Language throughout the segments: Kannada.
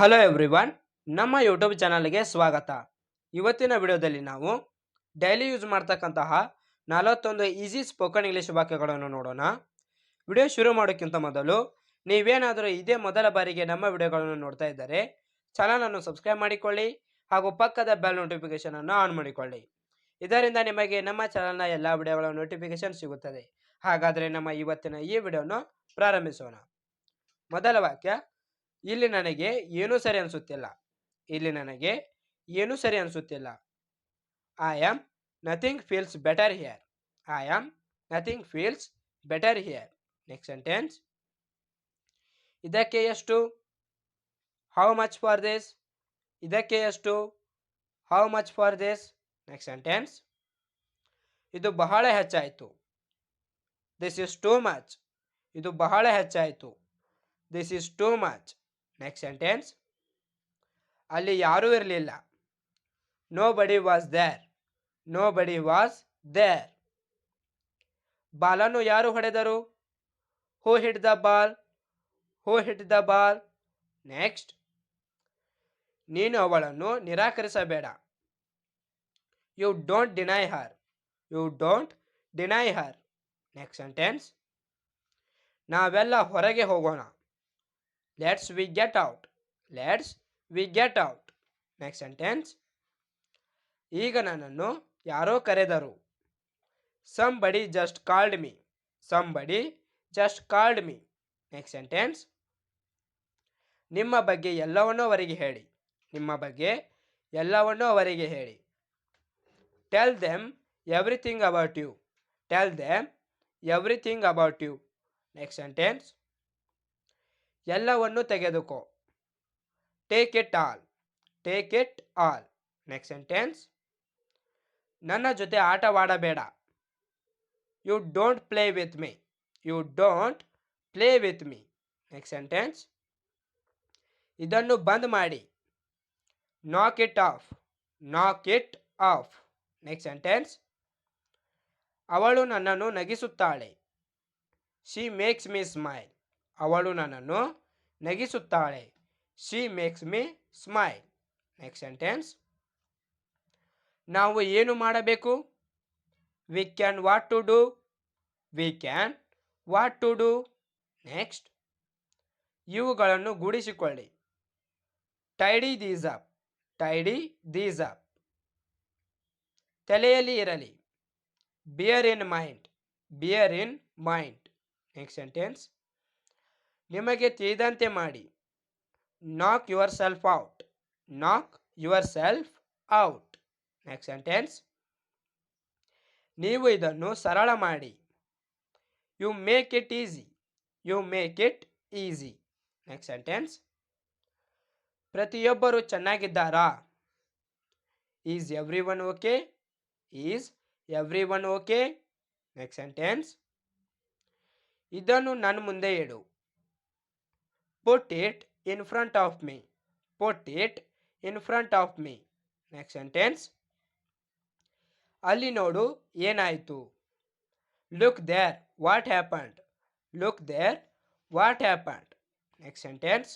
ಹಲೋ ಎವ್ರಿವನ್, ನಮ್ಮ ಯೂಟ್ಯೂಬ್ ಚಾನಲ್ಗೆ ಸ್ವಾಗತ. ಇವತ್ತಿನ ವಿಡಿಯೋದಲ್ಲಿ ನಾವು ಡೈಲಿ ಯೂಸ್ ಮಾಡ್ತಕ್ಕಂತಹ 41 ಈಸಿ ಸ್ಪೋಕನ್ ಇಂಗ್ಲಿಷ್ ವಾಕ್ಯಗಳನ್ನು ನೋಡೋಣ. ವಿಡಿಯೋ ಶುರು ಮಾಡೋಕ್ಕಿಂತ ಮೊದಲು ನೀವೇನಾದರೂ ಇದೇ ಮೊದಲ ಬಾರಿಗೆ ನಮ್ಮ ವಿಡಿಯೋಗಳನ್ನು ನೋಡ್ತಾ ಇದ್ದರೆ ಚಾನಲನ್ನು ಸಬ್ಸ್ಕ್ರೈಬ್ ಮಾಡಿಕೊಳ್ಳಿ ಹಾಗೂ ಪಕ್ಕದ ಬೆಲ್ ನೋಟಿಫಿಕೇಶನ್ ಅನ್ನು ಆನ್ ಮಾಡಿಕೊಳ್ಳಿ. ಇದರಿಂದ ನಿಮಗೆ ನಮ್ಮ ಚಾನಲ್ನ ಎಲ್ಲ ವಿಡಿಯೋಗಳ ನೋಟಿಫಿಕೇಶನ್ ಸಿಗುತ್ತದೆ. ಹಾಗಾದರೆ ನಮ್ಮ ಇವತ್ತಿನ ಈ ವಿಡಿಯೋನ ಪ್ರಾರಂಭಿಸೋಣ. ಮೊದಲ ವಾಕ್ಯ, ಇಲ್ಲಿ ನನಗೆ ಏನೂ ಸರಿ ಅನಿಸುತ್ತಿಲ್ಲ. ಇಲ್ಲಿ ನನಗೆ ಏನೂ ಸರಿ ಅನಿಸುತ್ತಿಲ್ಲ. I am nothing feels better here. I am nothing feels better here. Next sentence, ಇದಕ್ಕೆ ಎಷ್ಟು? How much for this? ಇದಕ್ಕೆ ಎಷ್ಟು? How much for this? Next sentence, ಇದು ಬಹಳ ಹೆಚ್ಚಾಯಿತು. This is too much. ಇದು ಬಹಳ ಹೆಚ್ಚಾಯಿತು. This is too much. Next sentence, ಅಲ್ಲಿ ಯಾರೂ ಇರಲಿಲ್ಲ. Nobody was there. Nobody was there. ಬಾಲನ್ನು ಯಾರು ಹೊಡೆದರು? Who hit the ball? Who hit the ball? Next, ನೀನು ಅವಳನ್ನು ನಿರಾಕರಿಸಬೇಡ. You don't deny her. You don't deny her. Next sentence, ನಾವೆಲ್ಲ ಹೊರಗೆ ಹೋಗೋಣ. Let's we get out. Let's we get out. Next sentence, ಈಗ ನನ್ನನ್ನು ಯಾರೋ ಕರೆದರು. Somebody just called me. Somebody just called me. Next sentence, ನಿಮ್ಮ ಬಗ್ಗೆ ಎಲ್ಲವನ್ನೂ ಅವರಿಗೆ ಹೇಳಿ. ನಿಮ್ಮ ಬಗ್ಗೆ ಎಲ್ಲವನ್ನೂ ಅವರಿಗೆ ಹೇಳಿ. Tell them everything about you. Tell them everything about you. Next sentence, ಎಲ್ಲವನ್ನು ತೆಗೆದುಕೋ. Take it all. Take it all. Next sentence, ನನ್ನ ಜೊತೆ ಆಟವಾಡಬೇಡ. You don't play with me. You don't play with me. Next sentence, ಇದನ್ನು ಬಂದ್ ಮಾಡಿ. Knock it off. Knock it off. Next sentence, ಅವಳು ನನ್ನನ್ನು ನಗಿಸುತ್ತಾಳೆ. She makes me smile. ಅವಳು ನನ್ನನ್ನು ನಗಿಸುತ್ತಾಳೆ. She makes me smile. Next sentence, ನಾವು ಏನು ಮಾಡಬೇಕು? We can what to do. We can what to do. Next, ಇವುಗಳನ್ನು ಗೂಡಿಸಿಕೊಳ್ಳಿ. Tidy these up. Tidy these up. ತಲೆಯಲ್ಲಿ ಇರಲಿ. Bear in mind. Bear in mind. Next sentence, ನಿಮಗೆ ತಿಳಿದಂತೆ ಮಾಡಿ. Knock yourself out. Knock yourself out. Next sentence, ನೀವು ಇದನ್ನು ಸರಳ ಮಾಡಿ. You make it easy. You make it easy. Next sentence, ಪ್ರತಿಯೊಬ್ಬರು ಚೆನ್ನಾಗಿದ್ದಾರಾ? Is everyone okay. Is everyone okay. Next sentence, ಇದನ್ನು ನನ್ನ ಮುಂದೆ ಇಡು. Put it in front of me. Put it in front of me. Next sentence, ಅಲ್ಲಿ ನೋಡು ಏನಾಯಿತು. Look there what happened. Look there what happened. Next sentence,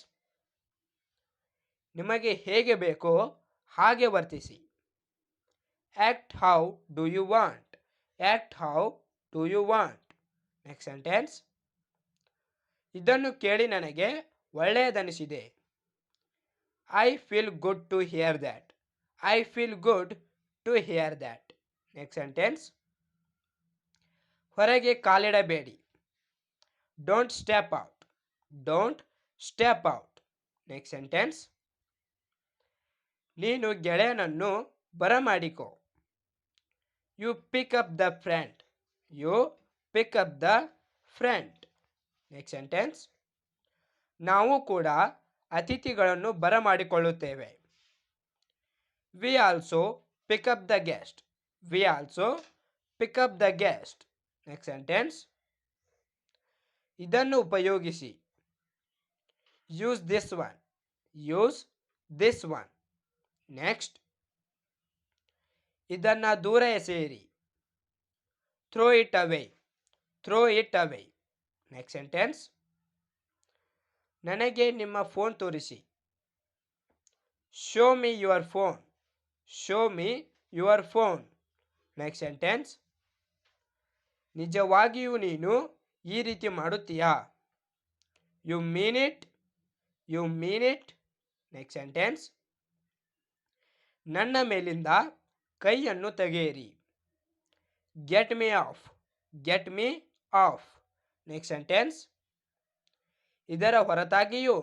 ನಿಮಗೆ ಹೇಗೆ ಬೇಕೋ ಹಾಗೆ ವರ್ತಿಸಿ. Act how do you want. Act how do you want. Next sentence, ಇದನ್ನು ಕೇಳಿ ನನಗೆ ಒಳ್ಳೆಯದನಿಸಿದೆ. I feel good to hear that. I feel good to hear that. Next sentence, ಹೊರಗೆ ಕಾಲಿಡಬೇಡಿ. Don't step out. Don't step out. Next sentence, ನೀನು ಗೆಳೆಯನನ್ನು ಬರಮಾಡಿಕೋ. You pick up the friend. You pick up the friend. Next sentence, ನಾವು ಕೂಡ ಅತಿಥಿಗಳನ್ನು ಬರಮಾಡಿಕೊಳ್ಳುತ್ತೇವೆ. We also pick up the guest. We also pick up the guest. Next sentence, ಇದನ್ನು ಉಪಯೋಗಿಸಿ. Use this one. Use this one. Next, ಇದನ್ನು ದೂರ ಎಸೆಯಿರಿ. Throw it away. Throw it away. Next sentence, ನನಗೆ ನಿಮ್ಮ ಫೋನ್ ತೋರಿಸಿ. Show me your phone. Show me your phone. Next sentence. ನಿಜವಾಗಿಯೂ ನೀನು ಈ ರೀತಿ ಮಾಡುತ್ತೀಯಾ? You mean it. You mean it. Next sentence. ನನ್ನ ಮೇಲಿಂದ ಕೈಯನ್ನು ತೆಗೆಯಿರಿ. Get me off. Get me off. Next sentence. ಇದರ ಹೊರತಾಗಿಯೂ.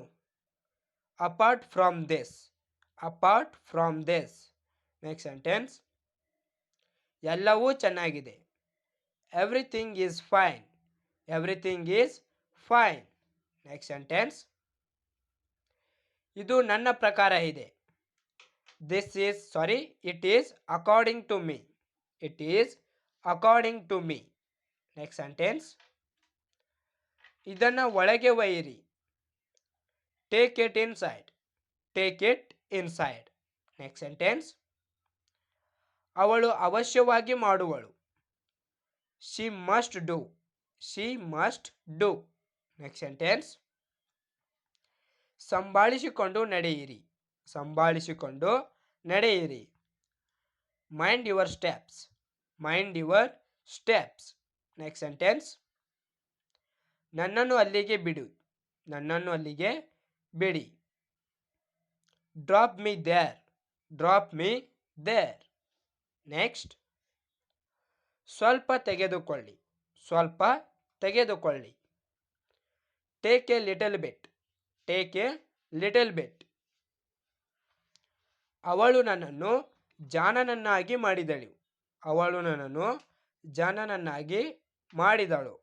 Apart from this. Apart from this. Next sentence. ಎಲ್ಲವೂ ಚೆನ್ನಾಗಿದೆ. Everything is fine. Everything is fine. Next sentence. ಇದು ನನ್ನ ಪ್ರಕಾರ ಇದೆ. It is according to me. It is according to me. Next sentence. ಇದನ್ನು ಒಳಗೆ ಒಯ್ಯಿರಿ. Take it inside. Take it inside. Next sentence. ಅವಳು ಅವಶ್ಯವಾಗಿ ಮಾಡುವಳು. She must do. She must do. Next sentence. ಸಂಭಾಳಿಸಿಕೊಂಡು ನಡೆಯಿರಿ. ಸಂಭಾಳಿಸಿಕೊಂಡು ನಡೆಯಿರಿ. Mind your steps. Mind your steps. Next sentence. ನನ್ನನ್ನು ಅಲ್ಲಿಗೆ ಬಿಡು. ನನ್ನನ್ನು ಅಲ್ಲಿಗೆ ಬಿಡಿ. Drop me there. Drop me there. Next. ಸ್ವಲ್ಪ ತೆಗೆದುಕೊಳ್ಳಿ. ಸ್ವಲ್ಪ ತೆಗೆದುಕೊಳ್ಳಿ. Take a little bit. Take a little bit. ಅವಳು ನನ್ನನ್ನು ಜಾಣನನ್ನಾಗಿ ಮಾಡಿದಳು. ಅವಳು ನನ್ನನ್ನು ಜಾಣನನ್ನಾಗಿ ಮಾಡಿದಳು.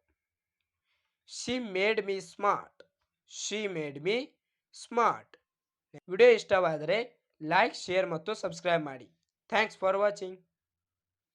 She made me smart. She made me smart. Video ಇಷ್ಟವಾದರೆ ಲೈಕ್, ಶೇರ್ ಮತ್ತು ಸಬ್ಸ್ಕ್ರೈಬ್ ಮಾಡಿ. Thanks for watching.